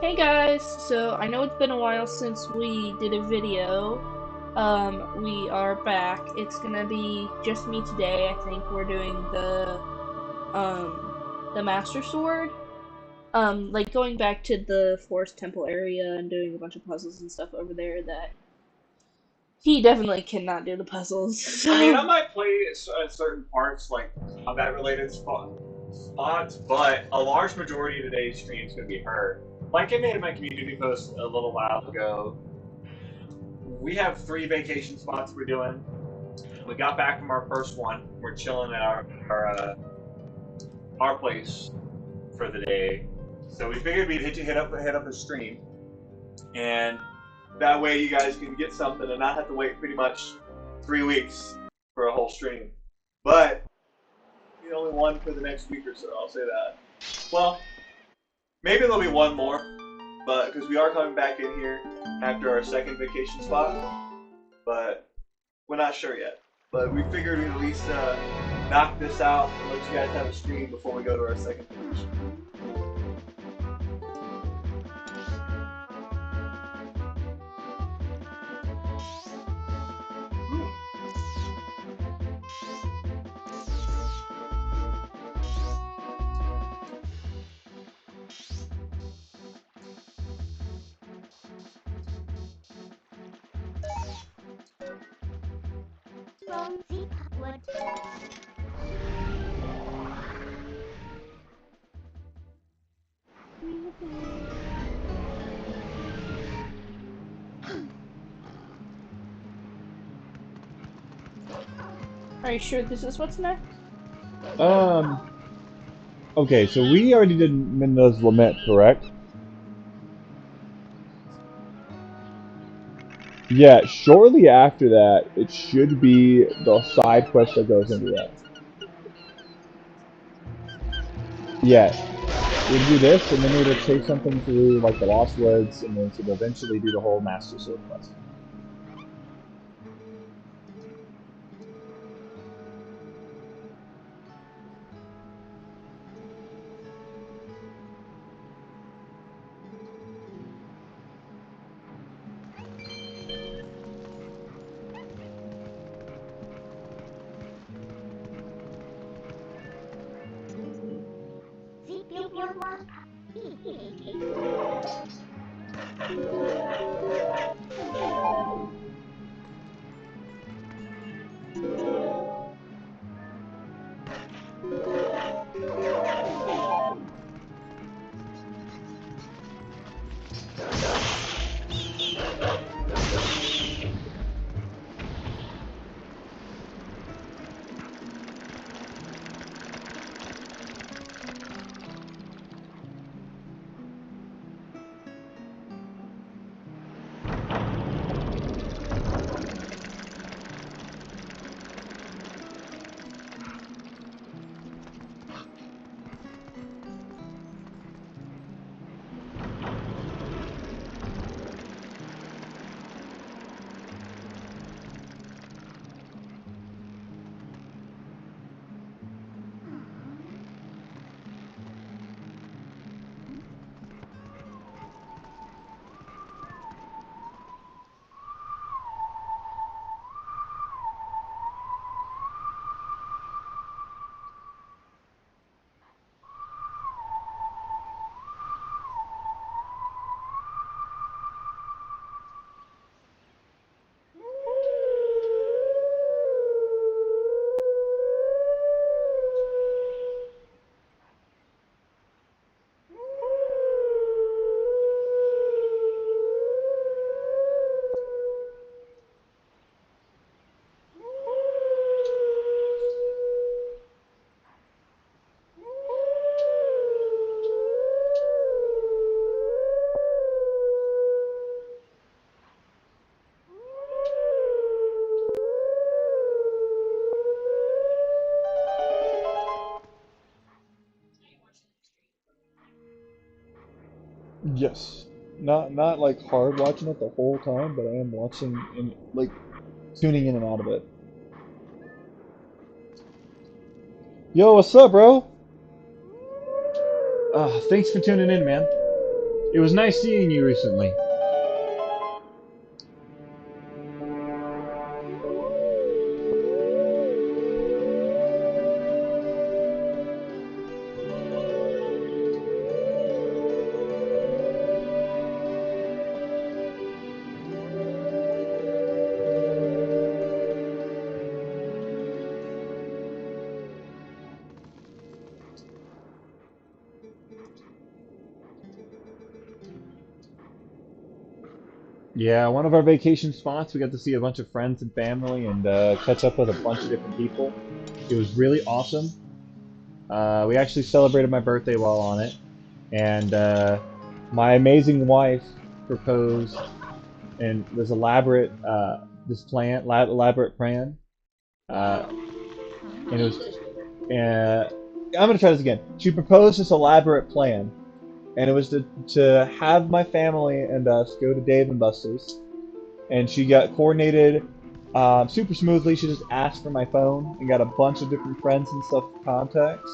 Hey guys, so I know it's been a while since we did a video. We are back. It's gonna be just me today. I think we're doing the Master Sword. Like going back to the Forest Temple area and doing a bunch of puzzles and stuff over there that he definitely cannot do the puzzles. I mean, I So, might play certain parts, like combat-related spots, but a large majority of today's stream is going to be her. Like I made in my community post a little while ago, we have 3 vacation spots we're doing. We got back from our first one. We're chilling at our place for the day, so we figured we'd hit up a stream, and that way you guys can get something and not have to wait pretty much 3 weeks for a whole stream. But you only one for the next week or so. I'll say that. Well, maybe there'll be one more, but because we are coming back in here after our second vacation spot, but we're not sure yet. But we figured we'd at least knock this out and let you guys have a stream before we go to our second vacation. are you sure this is what's next? Um, okay, so we already did Minda's Lament, correct? Yeah, shortly after that, it should be the side quest that goes into that. Yeah, we'd do this, and then we would take something through, like, the Lost Woods, and then to eventually do the whole Master Sword quest. Yes. Not like hard watching it the whole time, but I am watching and like tuning in and out of it. Yo, what's up, bro? Thanks for tuning in, man. It was nice seeing you recently. Yeah, one of our vacation spots, we got to see a bunch of friends and family and catch up with a bunch of different people. It was really awesome. We actually celebrated my birthday while on it, and my amazing wife proposed and this elaborate elaborate plan, uh, Wow. and it was. English. I'm gonna try this again. She proposed this elaborate plan, and it was to have my family and us go to Dave and Buster's, and she got coordinated super smoothly. She just asked for my phone and got a bunch of different friends and stuff contacts,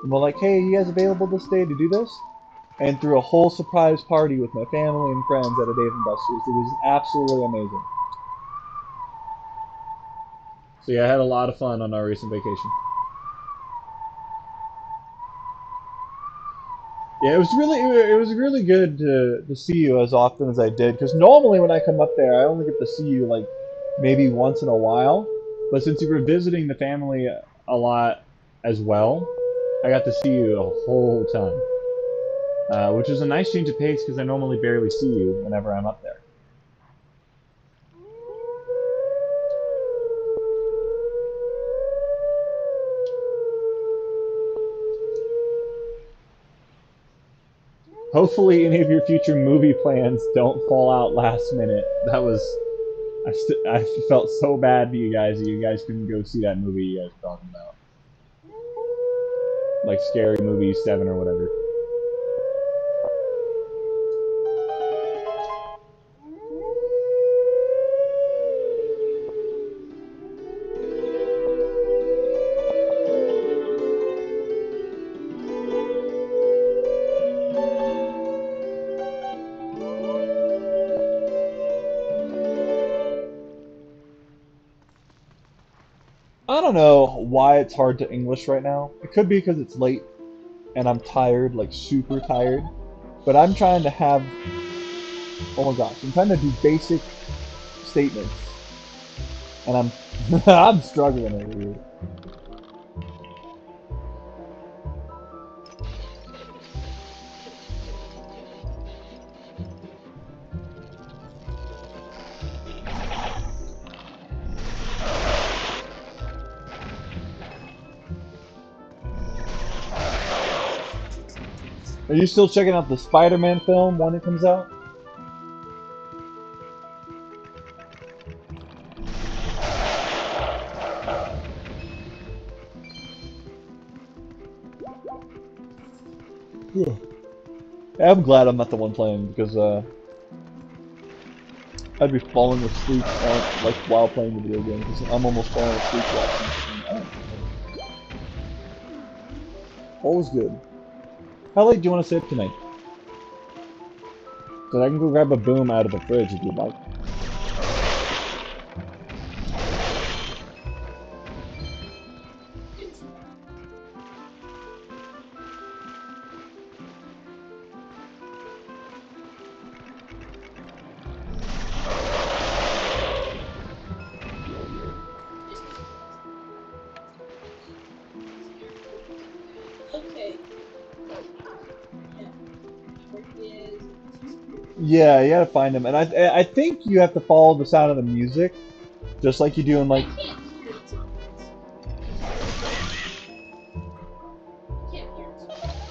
and we're like, "Hey, you guys available this day to do this?" And threw a whole surprise party with my family and friends at a Dave and Buster's. It was absolutely amazing. So yeah, I had a lot of fun on our recent vacation. Yeah, it was really good to see you as often as I did. Because normally when I come up there, I only get to see you like maybe once in a while. But since you were visiting the family a lot as well, I got to see you a whole ton, which was a nice change of pace because I normally barely see you whenever I'm up there. Hopefully, any of your future movie plans don't fall out last minute. That was I felt so bad for you guys that you guys couldn't go see that movie you guys were talking about, like Scary Movie 7 or whatever. I don't know why it's hard to English right now. It could be because it's late and I'm tired, like super tired. But I'm trying to have, oh my gosh, I'm trying to do basic statements, and I'm I'm struggling over here. Are you still checking out the Spider-Man film when it comes out? Yeah. I'm glad I'm not the one playing because I'd be falling asleep like while playing the video game because I'm almost falling asleep watching. Always good. How late do you want to stay up tonight? So I can go grab a boom out of the fridge if you'd like. Okay. Yeah. Yeah, you gotta find him, and I think you have to follow the sound of the music, just like you do in I like. can't hear it sometimes. I can't hear it sometimes.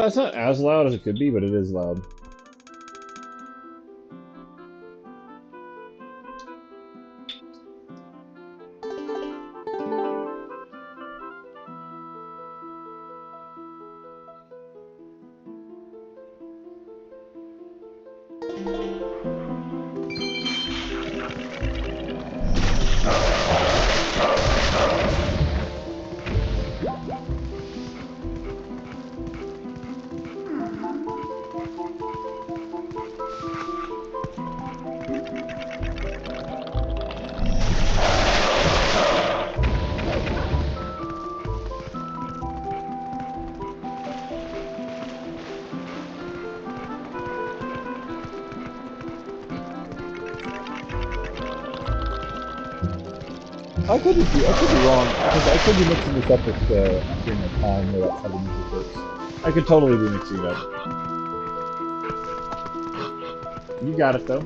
It's not as loud as it could be, but it is loud. I could be wrong, because I could be mixing this up with Ocarina of Time, where that's how the music works. I could totally be mixing it up. You got it, though.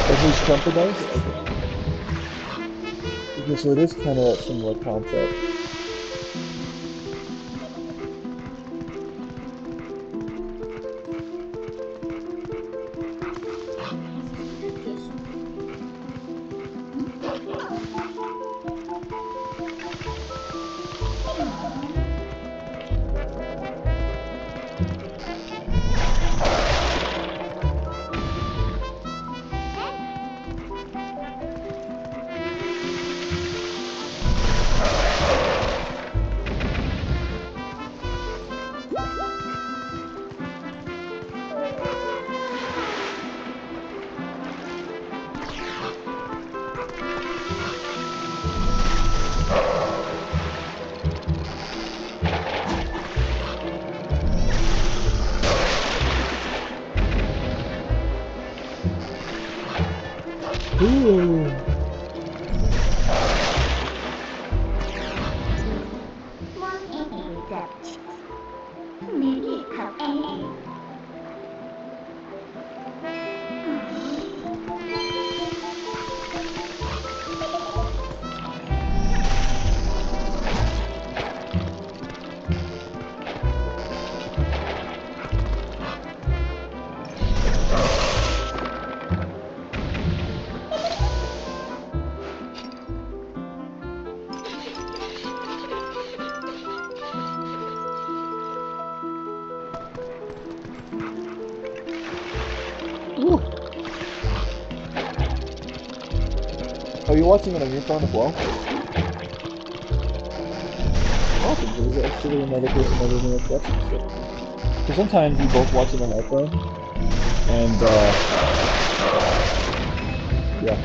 At least Jumper does? Okay. Okay, so it is kind of a similar concept. Ooh. Ooh. Are you watching it on your phone as well? Awesome, because there's actually another person other than us watching this. Because sometimes we both watch it on our phone, and yeah.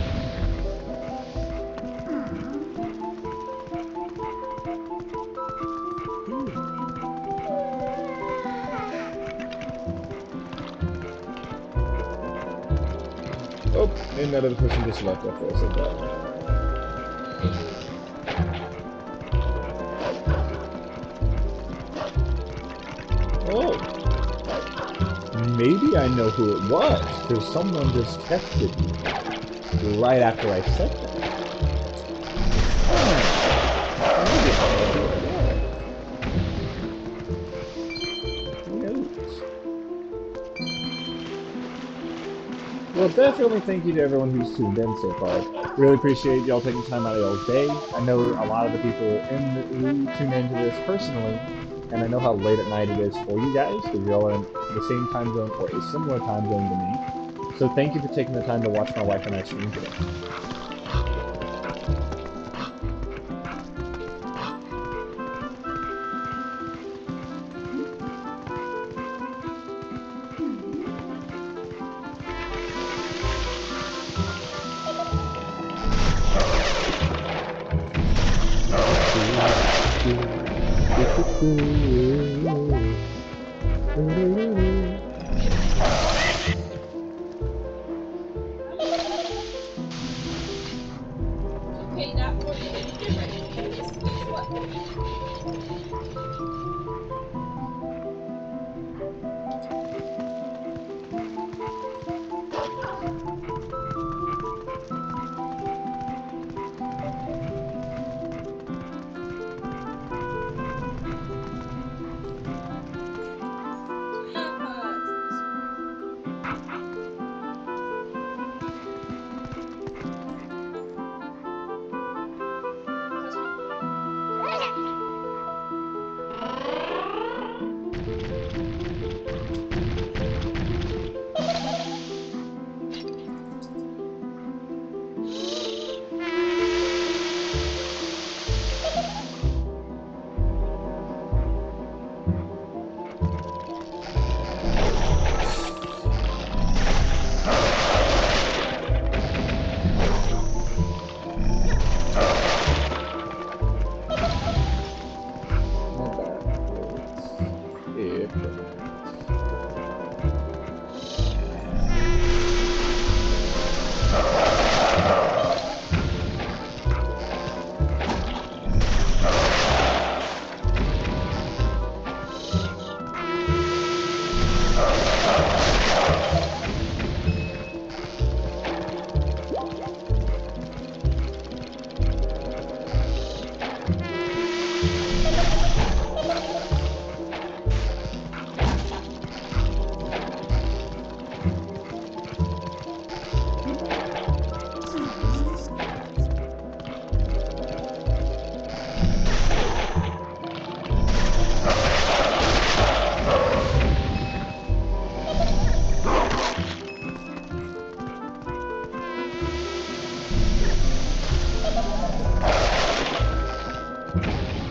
Oh, and that other person just left after I said that. Oh! Maybe I know who it was, because someone just texted me right after I said that. Maybe I know who it was. Who knows? Well, definitely thank you to everyone who's tuned in so far. Really appreciate y'all taking time out of y'all's day. I know a lot of the people who tune into this personally, and I know how late at night it is for you guys, because y'all are in the same time zone or a similar time zone to me. So thank you for taking the time to watch my wife and I stream today. Okay, that more than any different. Guess what?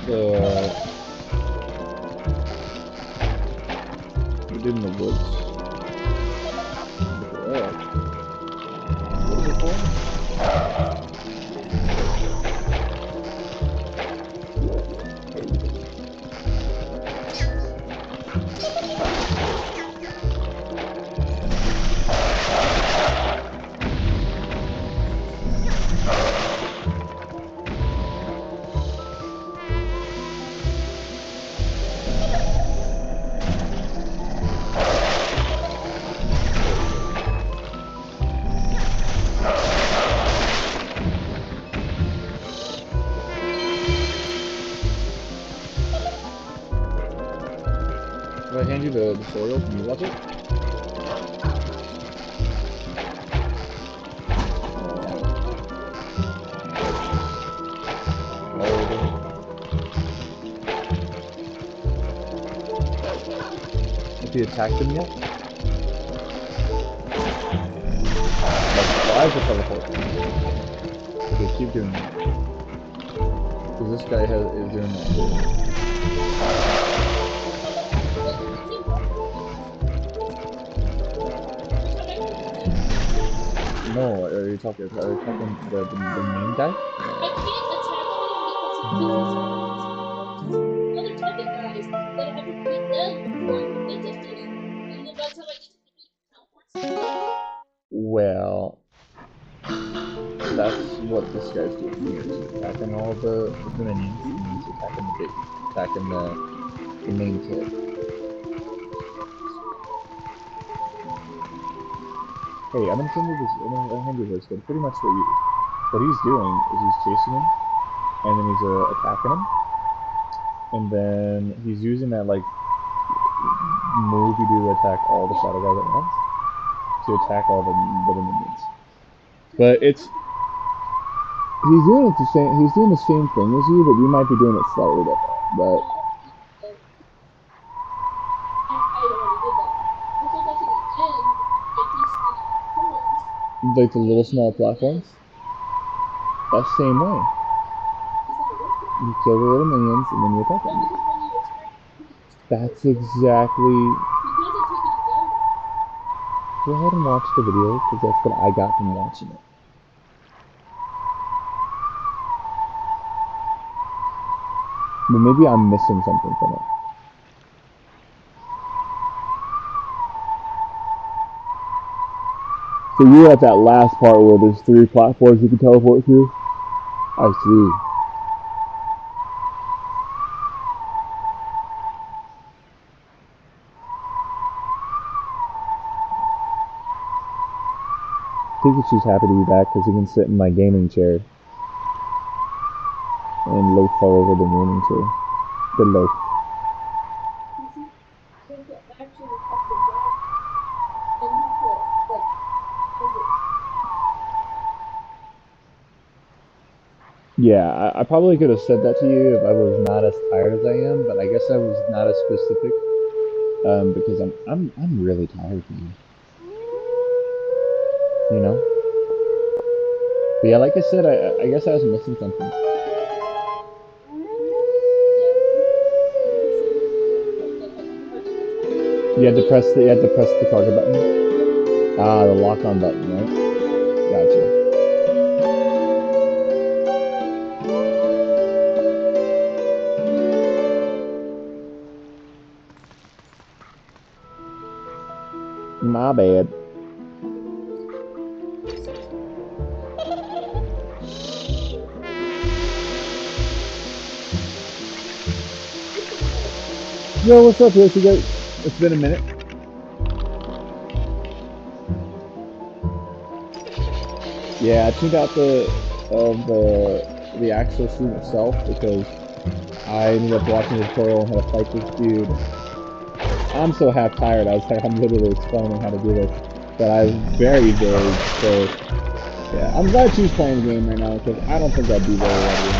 we did in the woods. What is it for? If I hand you the tutorial, can you watch it? Have you attacked him yet? Like flies or teleport? Okay, keep doing that. Because this guy is doing that too. No, are you talking the main guy? I can't attack him because he kills other type of guys that I haven't beat them before with ninja station. And then by the time I get to beat teleports. Well, that's what this guy's doing here. He's attacking all the minions, and he's attacking the main kid. Hey, I'm gonna send you this. I'm gonna hand you this. But pretty much what he's doing is he's chasing him, and then he's attacking him, and then he's using that like move you do to attack all the shadow guys at once to attack all the minions. But he's doing the same thing as you, but you might be doing it slightly different. But like the little small platforms, that's the same way. You kill the little minions and then you attack them. That's exactly. Go ahead and watch the video because that's what I got from watching it. Well, maybe I'm missing something from it. So you're at that last part where there's 3 platforms you can teleport through? I see. Pikachu's happy to be back because he can sit in my gaming chair and loaf all over the gaming chair. The loaf. Yeah, I probably could have said that to you if I was not as tired as I am, but I guess I was not as specific because I'm really tired now. You know? But yeah, like I said, I guess I was missing something. You had to press the target button. Ah, the lock-on button, right? Gotcha. My bad. Yo, what's up, Yoshi? It's been a minute. Yeah, I tuned out the actual stream itself because I ended up watching the tutorial and how to fight this dude. I'm so half tired. I'm literally explaining how to do this, but I'm very vague. So yeah, I'm glad she's playing the game right now because I don't think I'd be very ready.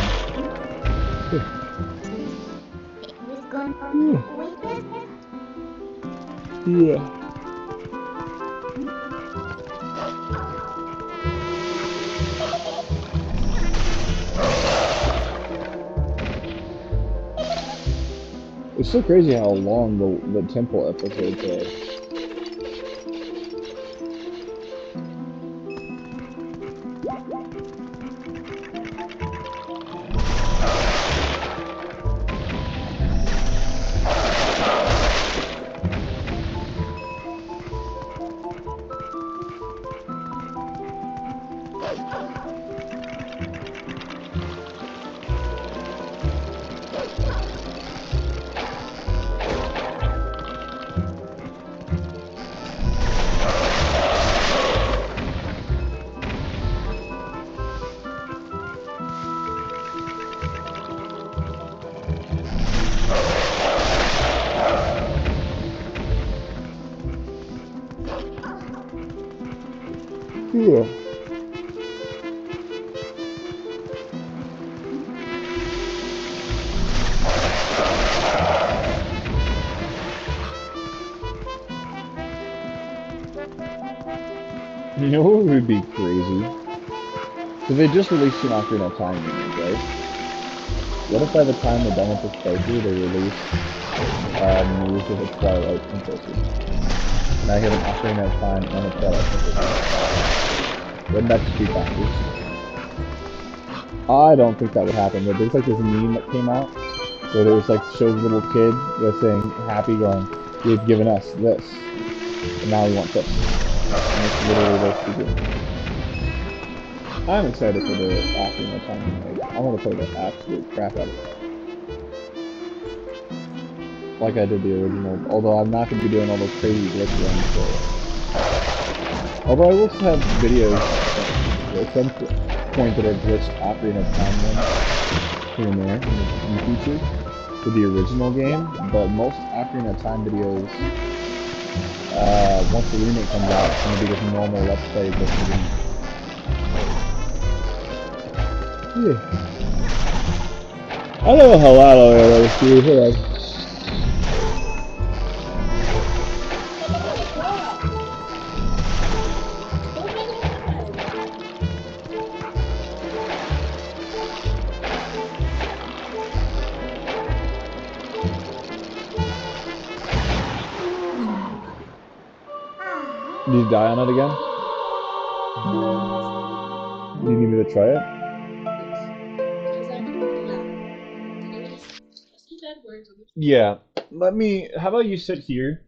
Yeah. It's so crazy how long the temple episodes are. Yeah. You know what would be crazy? Because they just released an Ocarina of Time remake, right? What if by the time we're done with this playthrough, they release news of the Twilight Princesses? And I have an Ocarina of Time and a Twilight Princesses. Wouldn't that just be bonkers? I don't think that would happen, but there's like this meme that came out where there was like shows a little kid that's saying happy going, you've given us this, and now we want this. And it's literally those two games. I'm excited for the Ocarina of Time remake. I want to play the absolute crap out of it. Like I did the original, although I'm not going to be doing all those crazy glitch runs for it. Although I will have videos at some point that are glitched Ocarina of Time ones here and there in the future for the original game, but most Ocarina of Time videos, once the remake comes out, it's going to be just normal Let's Play of the remake. Yeah. I don't know how loud I am, dude. Hold on. Did you die on it again? Do you need me to try it? Yeah. How about you sit here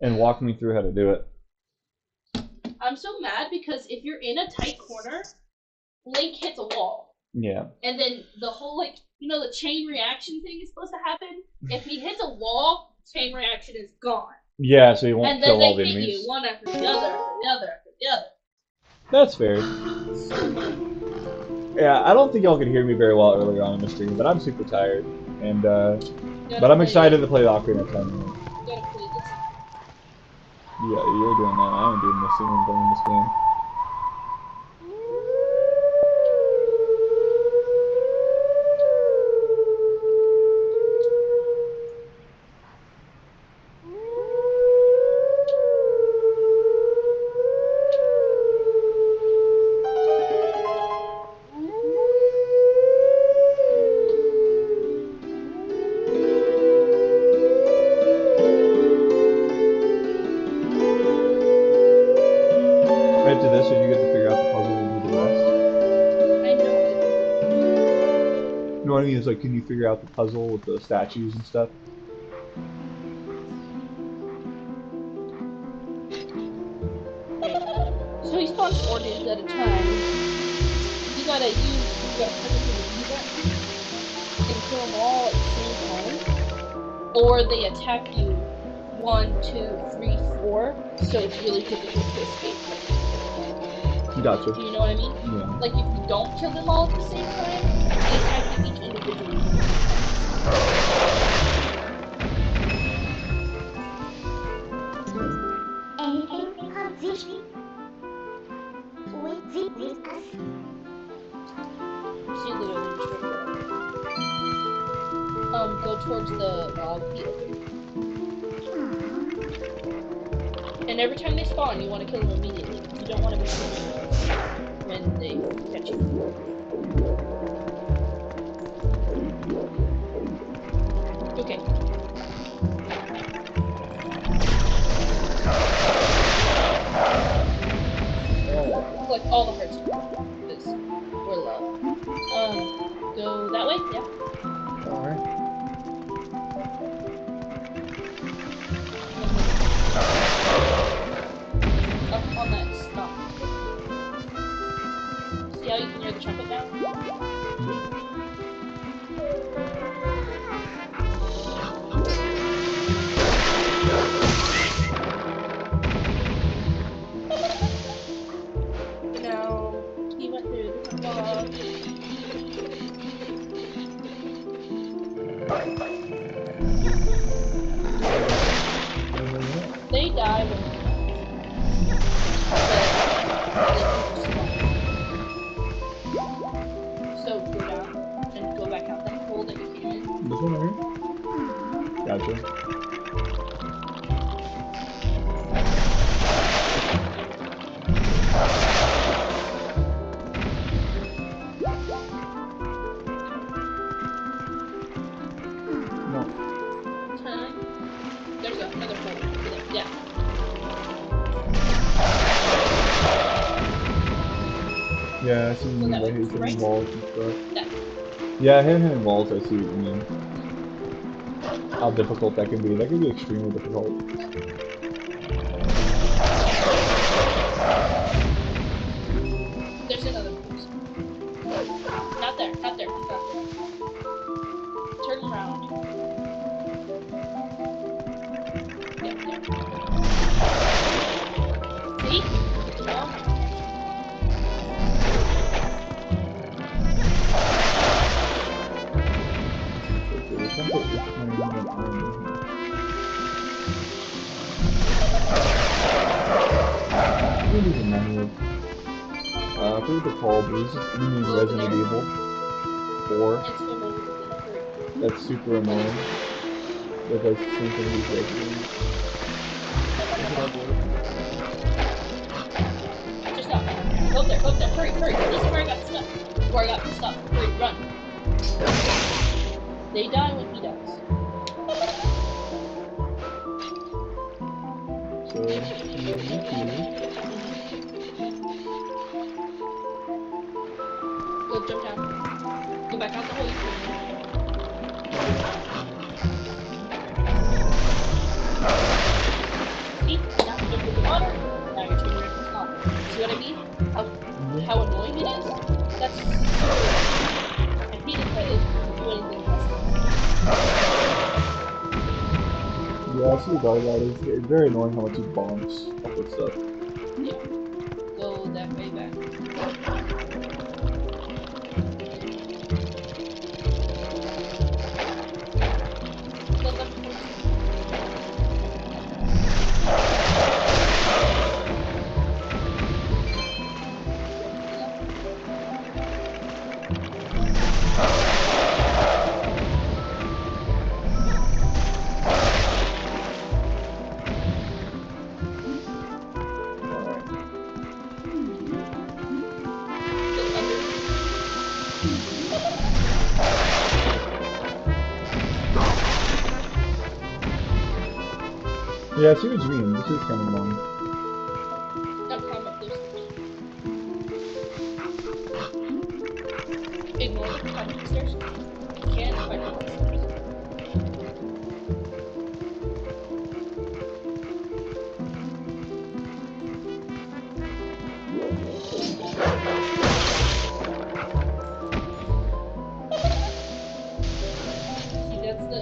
and walk me through how to do it? I'm so mad because if you're in a tight corner, Link hits a wall. Yeah. And then the whole, like, you know, the chain reaction thing is supposed to happen. If he hits a wall, chain reaction is gone. Yeah, so you won't kill all the enemies. And then they hit enemies. you one after the other, after the other, after the other. That's fair. Yeah, I don't think y'all could hear me very well earlier on in the stream, but I'm super tired. And but I'm excited to play the Ocarina of Time. You gotta play this. Yeah, you're doing that. I am doing this thing and playing this game. Right to this, and you get to figure out the puzzle and do the rest. I know how to do You know what I mean? It's like, can you figure out the puzzle with the statues and stuff? So he spawns 4 dudes at a time. You gotta perfectly use that and kill them all at the same time. Or they attack you 1, 2, 3, 4, so it's really difficult to escape. Gotcha. Do you know what I mean? Yeah. Like if you don't kill them all at the same time, they attack you each individually. See the instruction. Go towards the log field. And every time they spawn, you want to kill them immediately. You don't want to be killing them when they catch you. Okay. all the hearts because we're low. Go that way. Yeah. Alright. Up on that stump. See how you can hear the trumpet now? Now, he went through the fog. They die when so go down and go back out that hole that you came in. This one right here? Gotcha. No. Turn. There we go. Another hole. Yeah. Yeah, I see Look at the it. hitting Right? walls and stuff. That. Yeah, hitting walls, I see what you mean. How difficult that can be. That can be extremely difficult. There's another one. Not there. Not there. Not there. Turn around. Yeah, there. See? No? Okay, the temple is trying to get on What is the menu? I forget what they're called, but it's just enemy in Resident Evil 4. It's the one with the hurt. That's super annoying. That does the same thing as Resident Just stop. Go there. Go there. Hurry. Hurry. This is where I got stuck. Where I got stuck. Hurry. Run. They die when he dies. So, Go jump down. Go back out the hole you came in. See? Now you jump in the water. Now you're turning around and stop. See what I mean? How annoying it is? That's... I hate it that it doesn't do anything else. yeah, I see what you're talking about. It's very annoying how much he bonks up with stuff. Yeah. Go that way back. Go left. Yeah, I see what you mean. This is kind of annoying. Now climb up those stairs. Ignore the climbing stairs. You can't climb up the stairs. See, that's the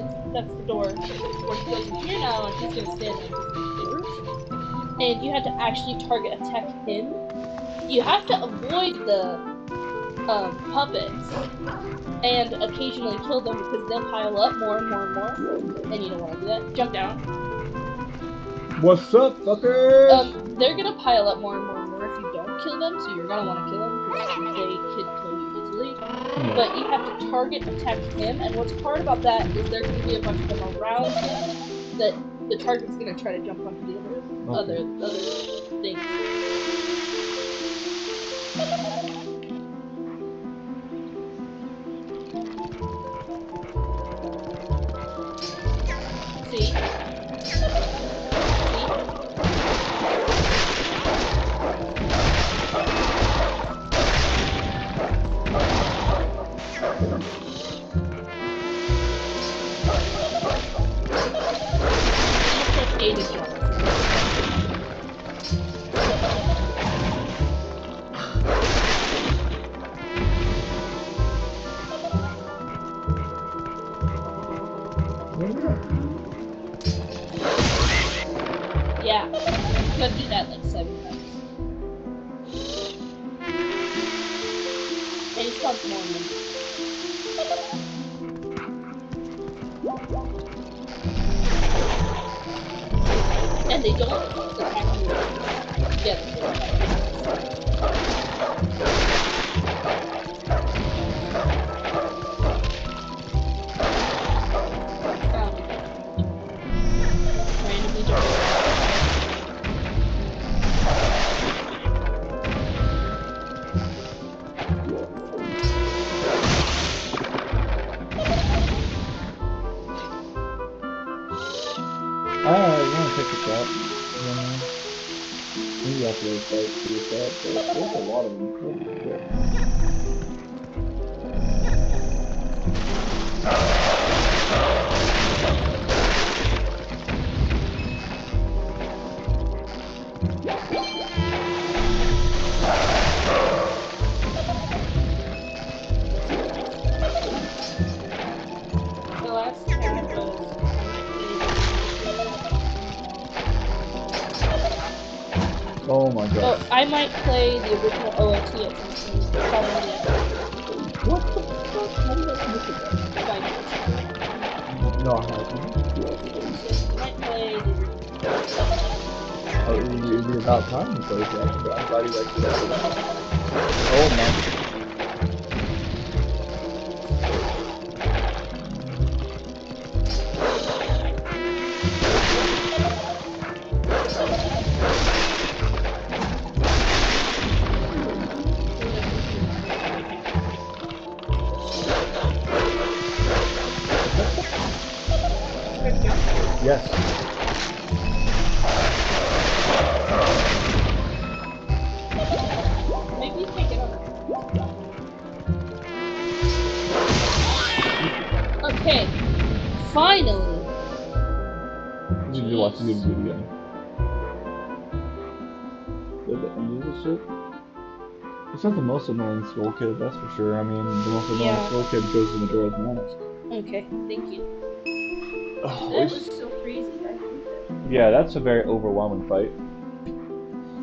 door where he goes in here now, and he's gonna stand like this. And you have to actually target attack him. You have to avoid the puppets and occasionally kill them because they'll pile up more and more and more. And you don't want to do that. Jump down. What's up, fuckers? They're gonna pile up more and more and more if you don't kill them, so you're gonna want to kill them because they could kill you easily. But you have to target attack him, and what's hard about that is there's gonna be a bunch of them around him that the target's gonna try to jump onto the other things. See? month morning. And they don't attack you. Yeah, they do randomly generate. I want to pick this up. Maybe after this fight, see what's up. But there's a lot of them. Holy shit. The last time was Oh my god. oh, I might play the original OOT at some point. Probably What the fuck? How did I miss it? by now. No, I haven't. So I might play the original. Oh, it'd be about time to play that, but I'm glad you liked it. Oh man. Yes. Maybe pick it up. Okay. Finally. You need to watch the video. At the end of the shit. It's not the most annoying Skull Kid, that's for sure. I mean, the most annoying Yeah. Skull Kid goes to Majora's Mask. Okay, thank you. Oh, That was so crazy. I hate that. yeah, that's a very overwhelming fight.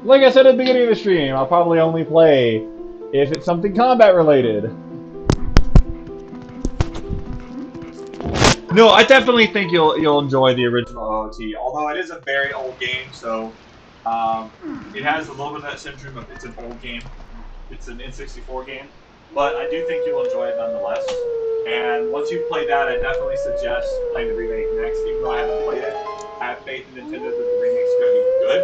Like I said at the beginning of the stream, I'll probably only play if it's something combat related. No, I definitely think you'll enjoy the original OOT, although it is a very old game, so it has a little bit of that syndrome of it's an old game. It's an N64 game, but I do think you'll enjoy it nonetheless. And once you've played that, I definitely suggest playing the remake next, even though I haven't played it. I have faith in Nintendo that the remake's going to be good.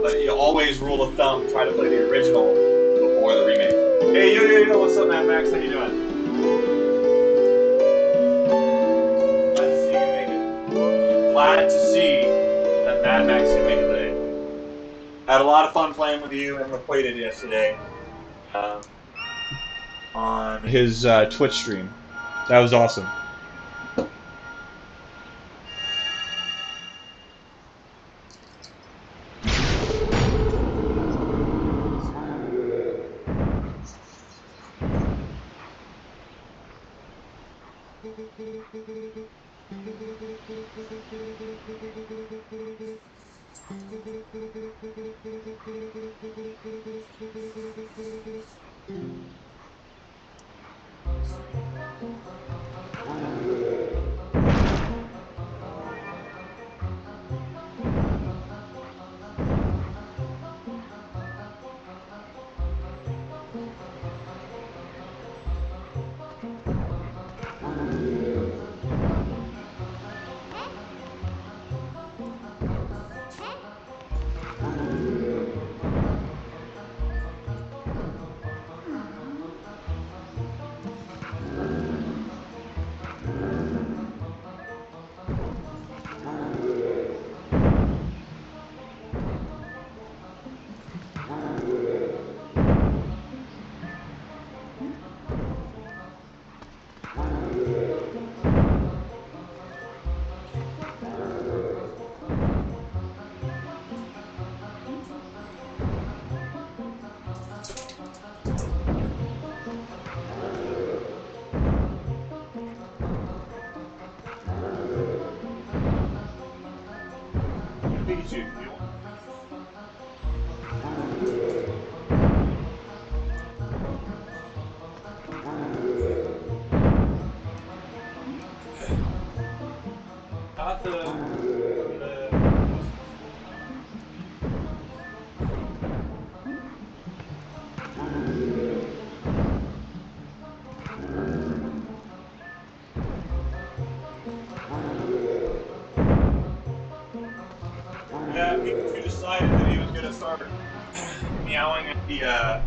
But you always rule of thumb, try to play the original before the remake. Hey, yo, what's up, Mad Max? How you doing? Glad to see you make it. Glad to see that Mad Max can make it today. I had a lot of fun playing with you and Requated yesterday on his Twitch stream. That was awesome. got the yeah, he decided that he was gonna start meowing at the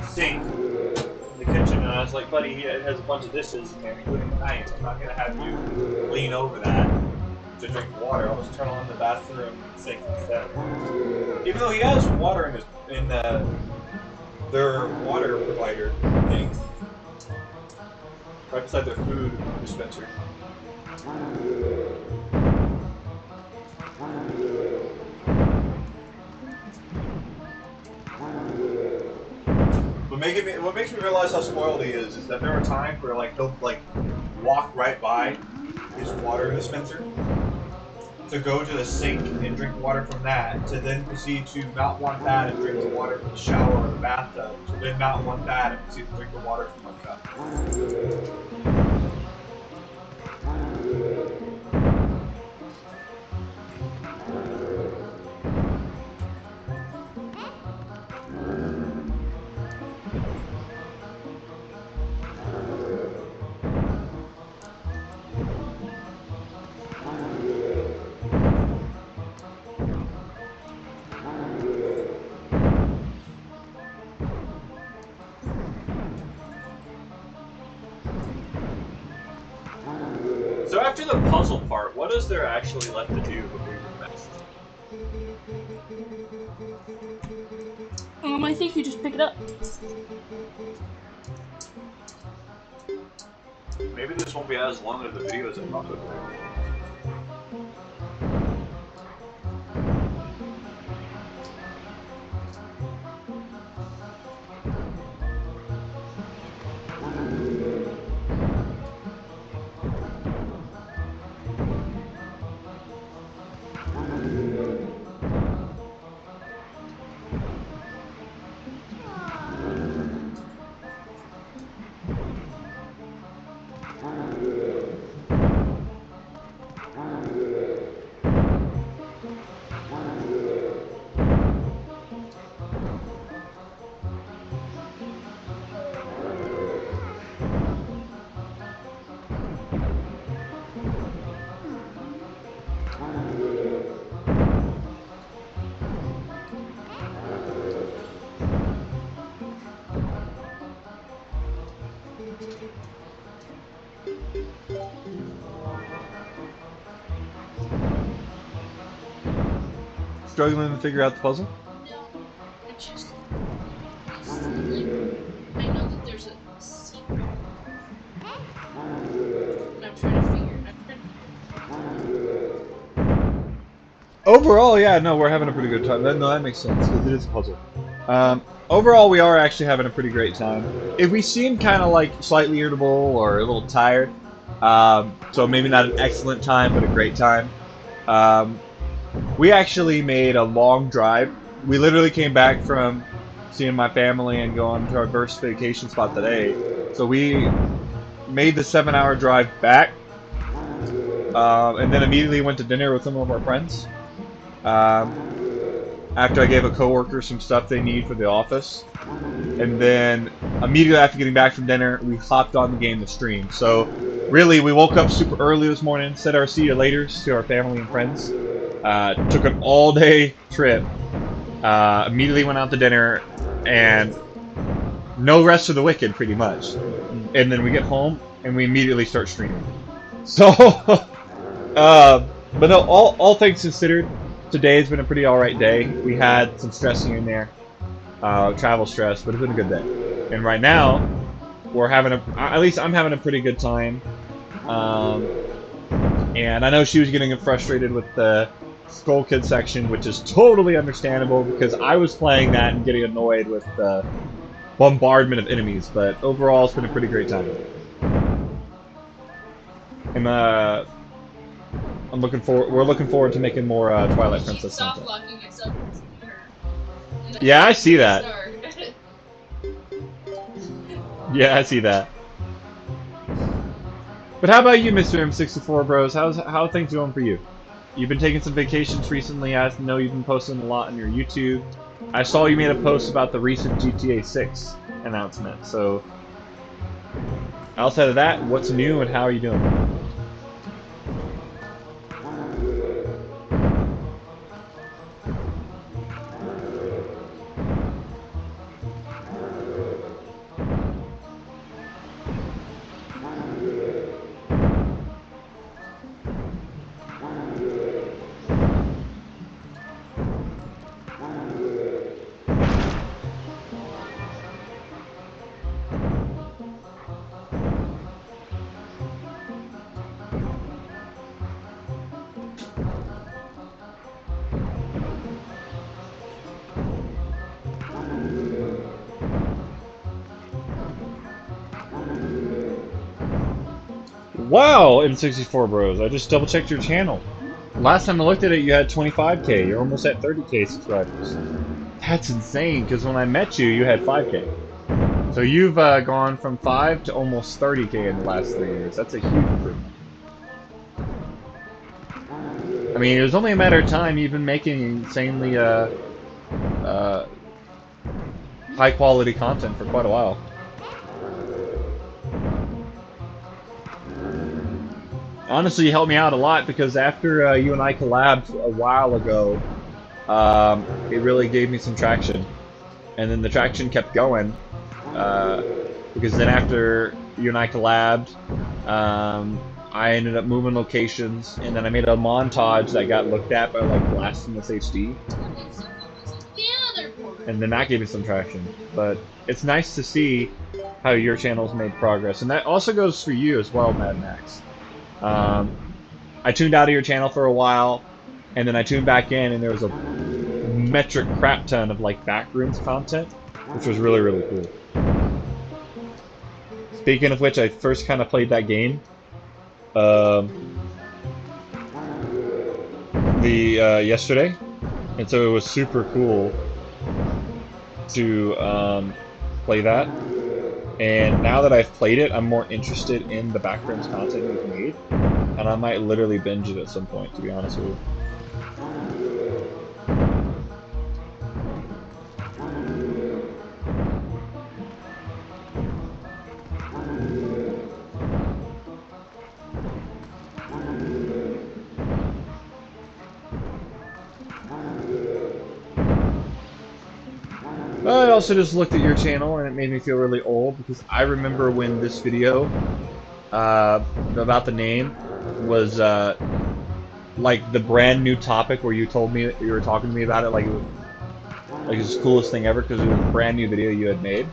sink in the kitchen, and I was like, buddy, it has a bunch of dishes in there, including knives. I'm not gonna have you lean over that to drink water. I'll just turn on the bathroom sink instead. Even though he has water in their water provider thing, right beside their food dispenser. What makes me realize how spoiled he is that there are times where like he'll like walk right by his water dispenser to go to the sink and drink water from that, to then proceed to not want that and drink the water from the shower or the bathtub, to then not want that and proceed to drink the water from a cup. So after the puzzle part, what is there actually left to do before you're next? I think you just pick it up. Maybe this won't be as long as the video as I thought it would be. Struggling to figure out the puzzle? No, I just like I know that there's a secret, and I'm trying to figure. Overall, yeah, no, we're having a pretty good time. That makes sense, because it is a puzzle. Overall, we are actually having a pretty great time. If we seem kind of like slightly irritable or a little tired, so maybe not an excellent time, but a great time. We actually made a long drive. We literally came back from seeing my family and going to our first vacation spot today. So we made the 7-hour drive back, and then immediately went to dinner with some of our friends. After I gave a coworker some stuff they need for the office, and then immediately after getting back from dinner, we hopped on the game to stream. So really, we woke up super early this morning, said our see you laters to our family and friends, took an all-day trip, immediately went out to dinner, and no rest for the wicked, pretty much. And then we get home and we immediately start streaming. So, but no, all things considered, today has been a pretty alright day. We had some stress here and there, travel stress, but it's been a good day. And right now, we're having at least I'm having a pretty good time. And I know she was getting frustrated with the Skull Kid section, which is totally understandable because I was playing that and getting annoyed with the bombardment of enemies. But overall, it's been a pretty great time. And we're looking forward to making more Twilight Princess Stop content. locking myself in this computer. Yeah, I see that. Yeah, I see that. But how about you, Mr. M64 Bros? How are things going for you? You've been taking some vacations recently. I know you've been posting a lot on your YouTube. I saw you made a post about the recent GTA 6 announcement. So, outside of that, what's new and how are you doing? Wow, M64 Bros. I just double checked your channel. Last time I looked at it, you had 25K. You're almost at 30K subscribers. That's insane, because when I met you, you had 5K. So you've gone from 5 to almost 30K in the last 3 years. That's a huge improvement. I mean, it was only a matter of time you've been making insanely high-quality content for quite a while. Honestly, you helped me out a lot because after you and I collabed a while ago, it really gave me some traction. And then the traction kept going because then after you and I collabed, I ended up moving locations, and then I made a montage that got looked at by like Blasphemous HD. And then that gave me some traction. But it's nice to see how your channel's made progress. And that also goes for you as well, Mad Max. I tuned out of your channel for a while, and then I tuned back in, and there was a metric crap ton of like backrooms content, which was really, really cool. Speaking of which, I first kind of played that game yesterday, and so it was super cool to play that. And now that I've played it, I'm more interested in the backrooms content you've made, and I might literally binge it at some point, to be honest with you. I also just looked at your channel and it made me feel really old because I remember when this video about the name was like the brand new topic where you told me you were talking to me about it like it was the coolest thing ever because it was a brand new video you had made.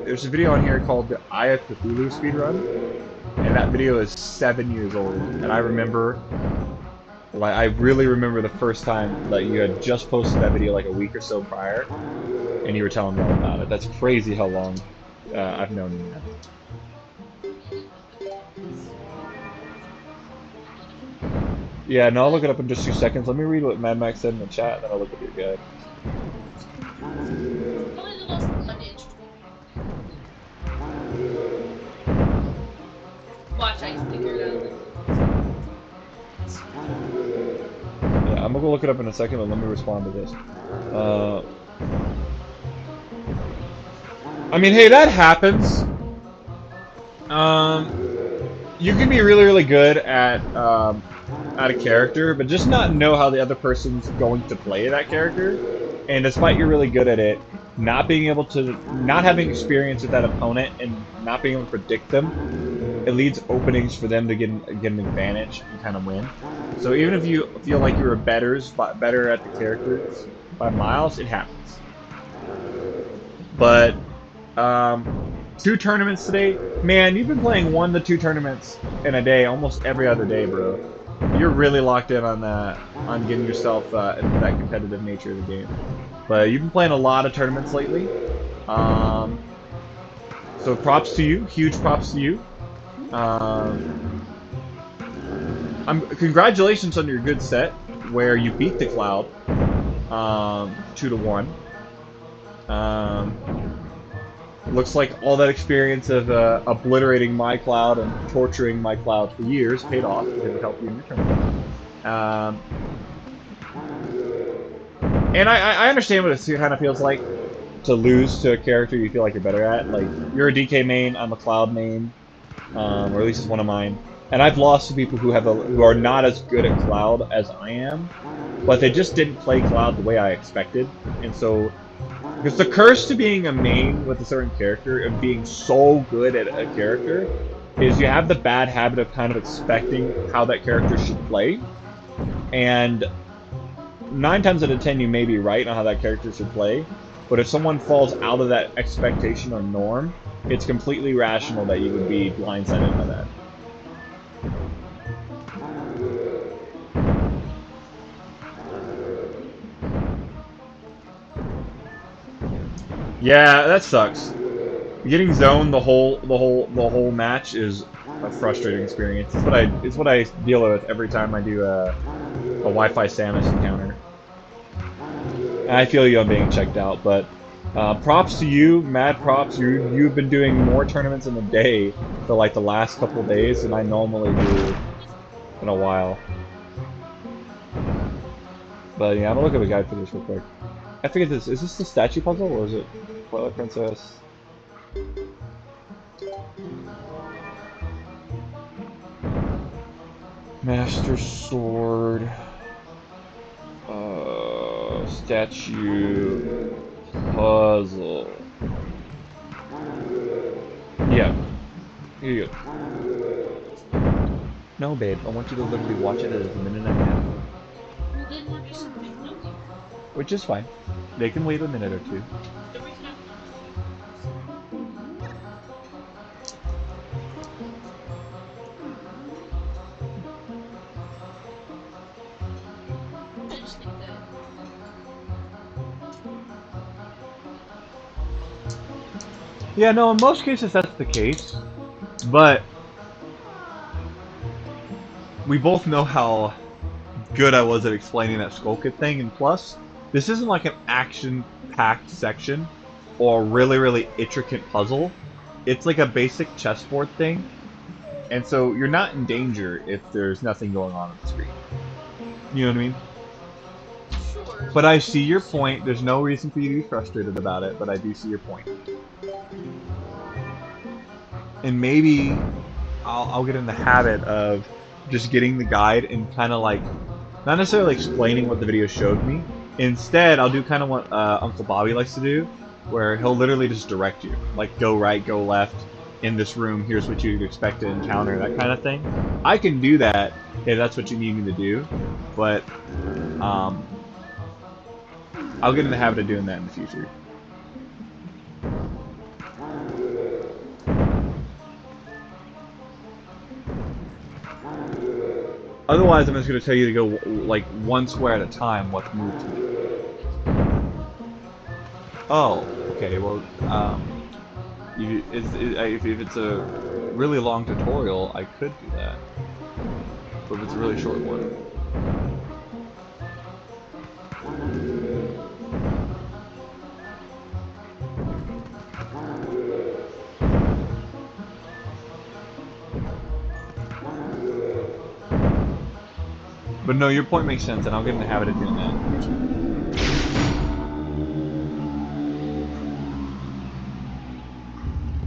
There's a video on here called the Eye of Cthulhu speedrun, and that video is 7 years old, and I remember. Like, I really remember the first time that you had just posted that video like a week or so prior, and you were telling me all about it. That's crazy how long I've known you now. Yeah, no, I'll look it up in just 2 seconds. Let me read what Mad Max said in the chat, then I'll look at your guide. Watch, I can figure it out. Yeah, I'm gonna go look it up in a second, but let me respond to this. I mean, hey, that happens. You can be really, really good at a character, but just not know how the other person's going to play that character. And despite you're really good at it, not having experience with that opponent and not being able to predict them, it leads openings for them to get an advantage and kind of win. So even if you feel like you're better at the characters by miles, it happens. But 2 tournaments today, man, you've been playing 1 to 2 tournaments in a day, almost every other day, bro. You're really locked in on that, on getting yourself into that competitive nature of the game. But you've been playing a lot of tournaments lately. So props to you, huge props to you. Congratulations on your good set where you beat the Cloud 2-1. looks like all that experience of obliterating my cloud and torturing my cloud for years paid off because it helped you in your tournament. And I understand what it kind of feels like to lose to a character you feel like you're better at. Like, you're a DK main, I'm a Cloud main, or at least it's one of mine. And I've lost to people who who are not as good at Cloud as I am, but they just didn't play Cloud the way I expected. And so, because the curse to being a main with a certain character and being so good at a character is you have the bad habit of kind of expecting how that character should play. And 9 times out of 10 you may be right on how that character should play, but if someone falls out of that expectation or norm, it's completely rational that you would be blindsided by that. Yeah, that sucks. Getting zoned the whole match is a frustrating experience. It's what I deal with every time I do a Wi-Fi Samus encounter. And I feel you on being checked out, but props to you, mad props. You've been doing more tournaments in a day for like the last couple days than I normally do in a while. But yeah, I'm gonna look at the guide for this real quick. I forget this. Is this the statue puzzle or is it Twilight Princess? Master Sword. Statue puzzle. Yeah. Here you go. No, babe. I want you to literally watch it at a minute and a half. You didn't understand my note here. Which is fine. They can wait a minute or two. The reason I'm I just think that Yeah, no, in most cases that's the case. But we both know how good I was at explaining that Skull Kid thing, and plus, this isn't like an action-packed section or a really intricate puzzle. It's like a basic chessboard thing, and so you're not in danger if there's nothing going on the screen. You know what I mean? sure. But I see your point. There's no reason for you to be frustrated about it, but I do see your point. And maybe I'll get in the habit of just getting the guide and kind of like, not necessarily explaining what the video showed me. Instead, I'll do kind of what Uncle Bobby likes to do, where he'll literally just direct you. Like, go right, go left, in this room, here's what you'd expect to encounter, that kind of thing. I can do that if that's what you need me to do, but I'll get in the habit of doing that in the future. Otherwise, I'm just going to tell you to go like one square at a time what move to do. Oh, okay. Well, if it's a really long tutorial, I could do that. But if it's a really short one. But no, your point makes sense, and I'll get in the habit of doing that.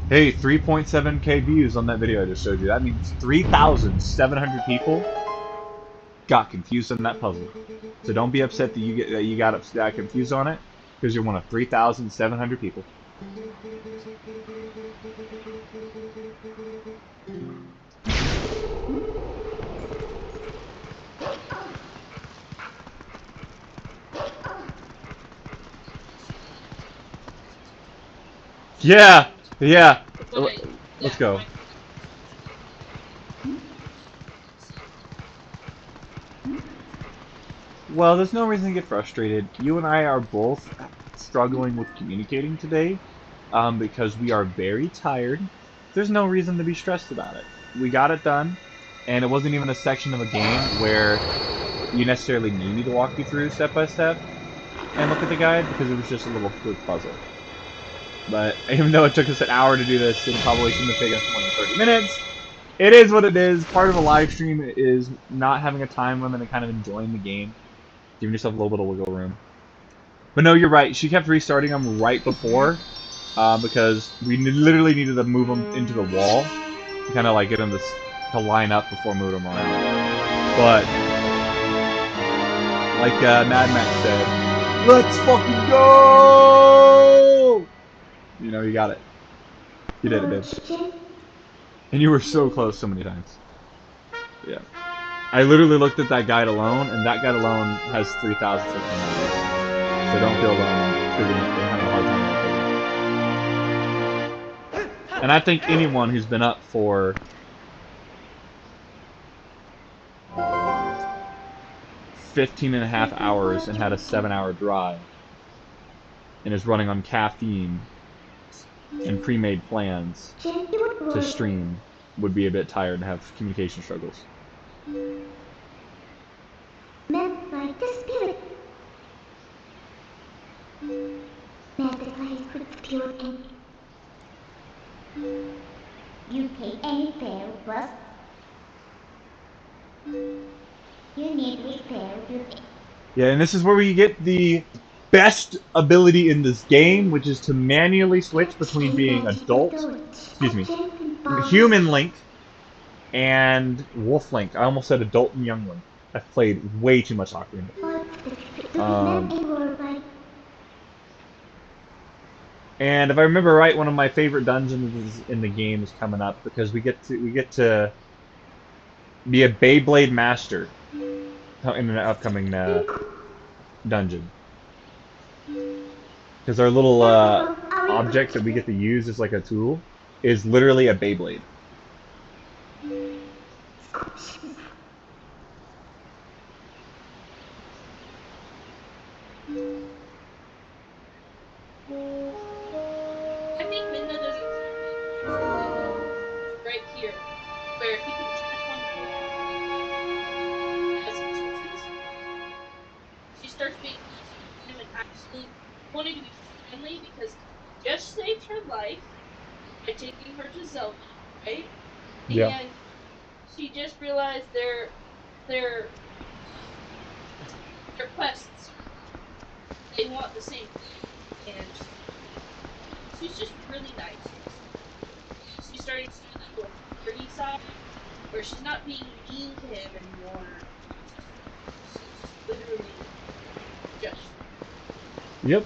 Hey, 3.7k views on that video I just showed you. That means 3,700 people got confused on that puzzle. So don't be upset that you got confused on it, because you're one of 3,700 people. Yeah, yeah. Let's go. Well, there's no reason to get frustrated. You and I are both struggling with communicating today because we are very tired. There's no reason to be stressed about it. We got it done, and it wasn't even a section of a game where you necessarily need me to walk you through step by step and look at the guide, because it was just a little quick puzzle. But even though it took us an hour to do this, it probably shouldn't have taken us more than 30 minutes. It is what it is. Part of a live stream is not having a time limit and kind of enjoying the game. Giving yourself a little bit of wiggle room. But no, you're right. She kept restarting them right before. Because we literally needed to move them into the wall. To kind of like get them to line up before moving them around. But, like Mad Max said, let's fucking go! You know, you got it. You did it, babe. And you were so close so many times. Yeah. I literally looked at that guide alone, and that guide alone has 3,600 hours. So don't feel alone, because you're having a hard time. And I think anyone who's been up for 15.5 hours and had a 7-hour drive and is running on caffeine and pre-made plans to stream would be a bit tired and have communication struggles. Meant like the spirit. Magnetized with pure energy. You take any pair of us. You need to repair your thing. Yeah, and this is where we get the best ability in this game, which is to manually switch between being human Link and Wolf Link. I almost said adult and young Link. I've played way too much Ocarina. And if I remember right, one of my favorite dungeons in the game is coming up because we get to be a Beyblade master in an upcoming dungeon. Because our little object that we get to use as like a tool is literally a Beyblade. I think Minna does it right here, where he can choose one as he chooses. She starts being him and actually wanting to be friendly because he just saved her life by taking her to Zelda, right? Yeah. And she just realized their quests, they want the same thing, and she's just really nice. She's starting to see the pretty side, where she's not being mean to him anymore. She's literally just. Yep.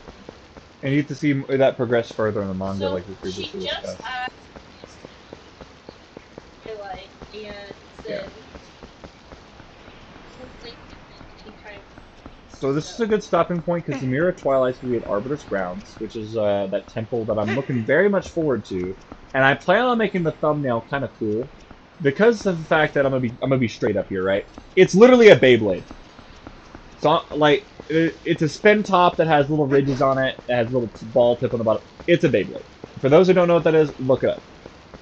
And you get to see that progress further in the manga, So like we previously she discussed. just asked Twilight and said, So this is a good stopping point because the Mirror of Twilight's going to be at Arbiter's Grounds, which is that temple that I'm looking very much forward to, and I plan on making the thumbnail kind of cool because of the fact that I'm gonna be straight up here, right? It's literally a Beyblade. So like it's a spin top that has little ridges on it, that has a little ball tip on the bottom. It's a Beyblade. For those who don't know what that is, look it up.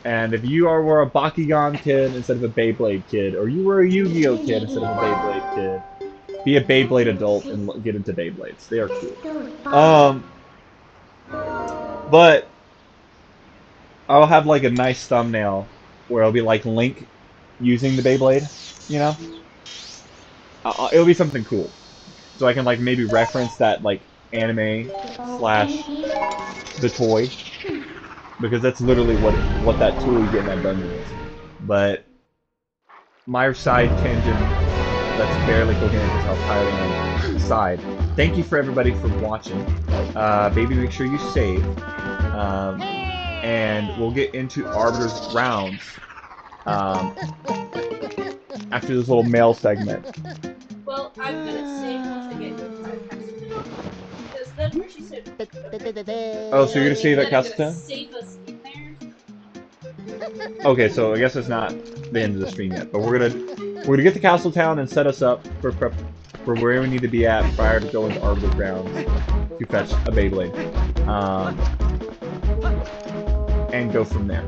And if you were a Bakugan kid instead of a Beyblade kid, or you were a Yu-Gi-Oh kid instead of a Beyblade kid, be a Beyblade adult and get into Beyblades. They are cool. But I'll have like a nice thumbnail where it'll be like Link using the Beyblade, you know? It'll be something cool. So I can like maybe reference that like anime slash the toy. Because that's literally what that tool you get in that dungeon is. But my side tangent that's barely coherent is how tired I am aside. Thank you for everybody for watching. Baby, make sure you save. And we'll get into Arbiter's Grounds after this little mail segment. well, I'm gonna save once I get your podcast. Because then where she said, Oh, so you're gonna save at Castle Town? Save us in there. Okay, so I guess it's not the end of the stream yet, but we're gonna get to Castle Town and set us up for prep for where we need to be at prior to going to Arbiter's Grounds to fetch a Beyblade, and go from there,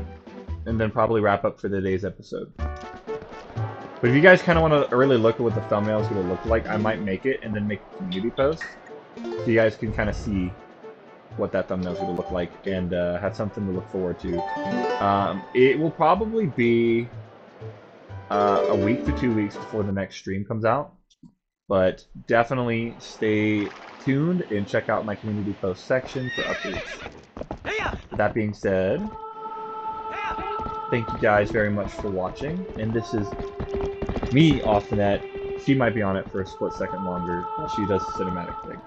and then probably wrap up for today's episode. But if you guys kind of want to really look at what the thumbnail is going to look like, I might make it and then make a community post, so you guys can kind of see what that thumbnail is going to look like and have something to look forward to. It will probably be a week to 2 weeks before the next stream comes out, but definitely stay tuned and check out my community post section for updates. That being said, thank you guys very much for watching, and this is me off the net. She might be on it for a split second longer. She does the cinematic thing.